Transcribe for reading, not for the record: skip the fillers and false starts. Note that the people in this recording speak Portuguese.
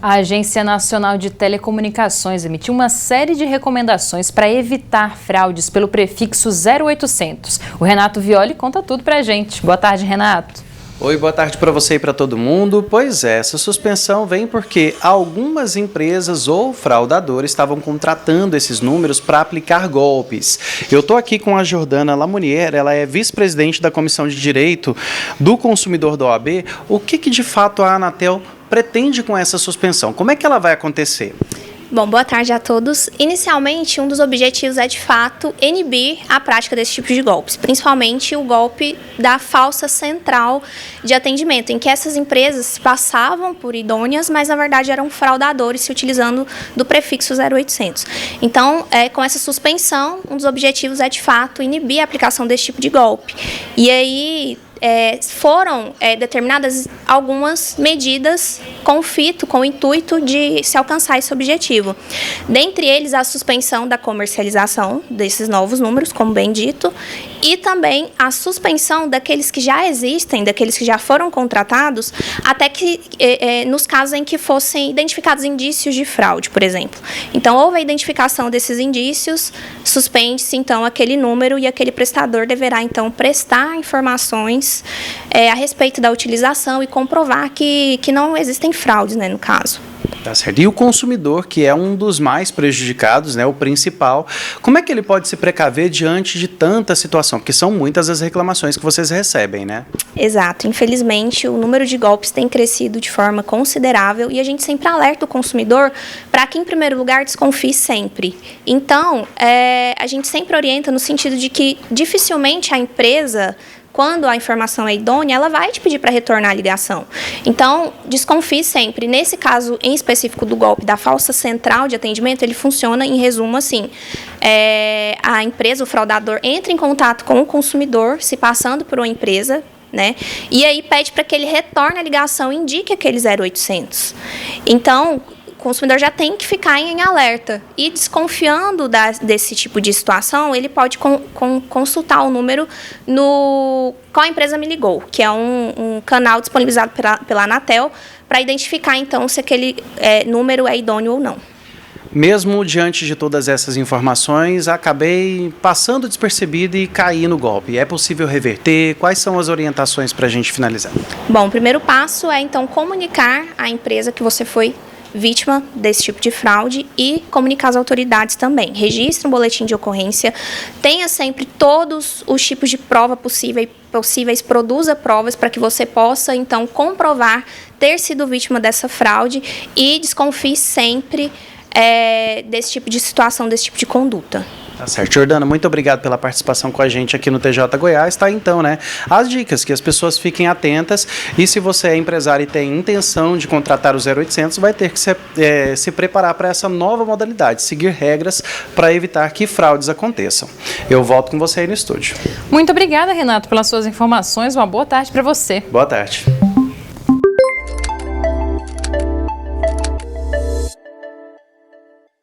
A Agência Nacional de Telecomunicações emitiu uma série de recomendações para evitar fraudes pelo prefixo 0800. O Renato Violi conta tudo para a gente. Boa tarde, Renato. Oi, boa tarde para você e para todo mundo. Pois é, essa suspensão vem porque algumas empresas ou fraudadores estavam contratando esses números para aplicar golpes. Eu estou aqui com a Jordana Lamounier, ela é vice-presidente da Comissão de Direito do Consumidor da OAB. O que de fato a Anatel pretende com essa suspensão? Como é que ela vai acontecer? Bom, boa tarde a todos. Inicialmente, um dos objetivos é, de fato, inibir a prática desse tipo de golpes, principalmente o golpe da falsa central de atendimento, em que essas empresas passavam por idôneas, mas, na verdade, eram fraudadores se utilizando do prefixo 0800. Então, com essa suspensão, um dos objetivos é, de fato, inibir a aplicação desse tipo de golpe. E aí foram determinadas algumas medidas com o intuito de se alcançar esse objetivo. Dentre eles, a suspensão da comercialização desses novos números, como bem dito, e também a suspensão daqueles que já existem, daqueles que já foram contratados, até que nos casos em que fossem identificados indícios de fraude, por exemplo. Então, houve a identificação desses indícios, suspende-se, então, aquele número e aquele prestador deverá, então, prestar informações a respeito da utilização e comprovar que não existem fraudes, né, no caso. Tá certo. E o consumidor, que é um dos mais prejudicados, né, o principal, como é que ele pode se precaver diante de tanta situação? Porque são muitas as reclamações que vocês recebem, né? Exato. Infelizmente, o número de golpes tem crescido de forma considerável e a gente sempre alerta o consumidor para que, em primeiro lugar, desconfie sempre. Então, a gente sempre orienta no sentido de que dificilmente a empresa, quando a informação é idônea, ela vai te pedir para retornar a ligação. Então, desconfie sempre. Nesse caso em específico do golpe da falsa central de atendimento, ele funciona, em resumo, assim. A empresa, o fraudador, entra em contato com o consumidor, se passando por uma empresa, né? E aí pede para que ele retorne a ligação e indique aquele 0800. Então, o consumidor já tem que ficar em alerta. E desconfiando desse tipo de situação, ele pode consultar o número no Qual Empresa Me Ligou, que é um canal disponibilizado pela Anatel, para identificar, então, se aquele número é idôneo ou não. Mesmo diante de todas essas informações, acabei passando despercebido e caí no golpe. É possível reverter? Quais são as orientações para a gente finalizar? Bom, o primeiro passo é, então, comunicar à empresa que você foi vítima desse tipo de fraude e comunicar às autoridades também. Registre um boletim de ocorrência, tenha sempre todos os tipos de prova possíveis, produza provas para que você possa, então, comprovar ter sido vítima dessa fraude e desconfie sempre desse tipo de situação, desse tipo de conduta. Tá certo. Jordana, muito obrigado pela participação com a gente aqui no TJ Goiás. Tá, então, né? As dicas, que as pessoas fiquem atentas, e se você é empresário e tem intenção de contratar o 0800, vai ter que se preparar para essa nova modalidade, seguir regras para evitar que fraudes aconteçam. Eu volto com você aí no estúdio. Muito obrigada, Renato, pelas suas informações. Uma boa tarde para você. Boa tarde.